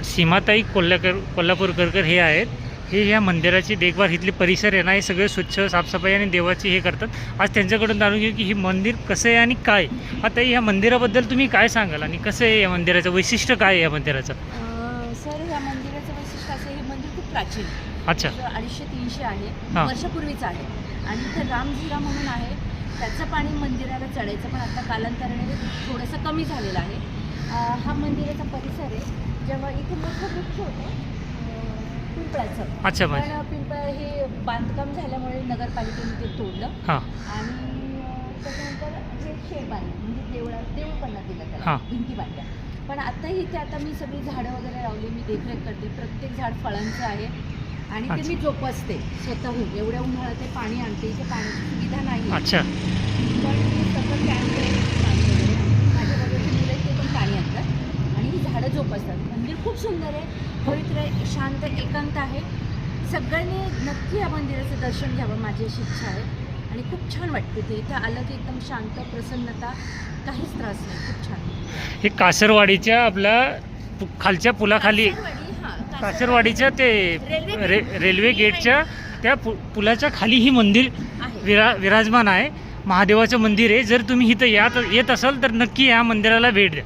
सीमाताई कोल्हापूरकर हे आहेत. हे या मंदिराची देखभाल, इथले परिसर आहे ना हे सगळे स्वच्छ, साफसफाई आणि देवाची हे करतात. आज त्यांच्याकडून जाणून घेऊ की हे मंदिर कसं आहे आणि काय. आता या मंदिराबद्दल तुम्ही काय सांगाल आणि कसं आहे या मंदिराचं वैशिष्ट्य काय आहे या मंदिराचं? सर, ह्या मंदिराचं वैशिष्ट्य असं, हे मंदिर खूप प्राचीन, अच्छा. 250-300 आहे, हां. वर्षापूर्वीचं आहे. आणि इथं रामझिरा म्हणून आहे, त्याचं पाणी मंदिराला चढायचं, पण आता कालांतराने थोडंसं कमी झालेलं आहे. हा मंदिराचा परिसर आहे. जेव्हा इथे मोठं वृक्ष होतं पिंपळाचं, अच्छा. पण पिंपळ हे बांधकाम झाल्यामुळे नगरपालिकेने ते तोडलं. हां. आणि त्याच्यानंतर हे शेड बांधलं, म्हणजे देऊळपणा दिलं त्याला, हां. भिंती बांधल्या. पण आताही इथे आता मी सगळी झाडं वगैरे लावली, मी देखरेख करते. प्रत्येक झाड फळांचं आहे आणि ते मी जोपासते स्वतःहून. एवढ्या उन्हाळ्यात ते पाणी आणते, इथे पाण्याची सुविधा नाही. अच्छा. पण मी सगळं टँक पाणी वगैरे, माझ्या बरोबरची मुलं आहेत ते पण पाणी आणतात आणि ही झाडं जोपासतात. मंदिर खूप सुंदर आहे, पवित्र आहे, शांत, एकांत आहे. सगळ्यांनी नक्की या मंदिराचं दर्शन घ्यावं, माझी अशी इच्छा आहे. आणि खूप छान वाटते ते इथं आलं की एकदम शांत, प्रसन्नता, काहीच त्रास नाही, खूप छान. हे कासरवाडीच्या आपल्या खालच्या पुलाखाली, कासरवाडीच्या ते रेल्वे गेटच्या त्या पुलाच्या खाली ही मंदिर विराजमान आहे. महादेवाचं मंदिर आहे. जर तुम्ही इथं येत असाल तर नक्की या मंदिराला भेट द्या.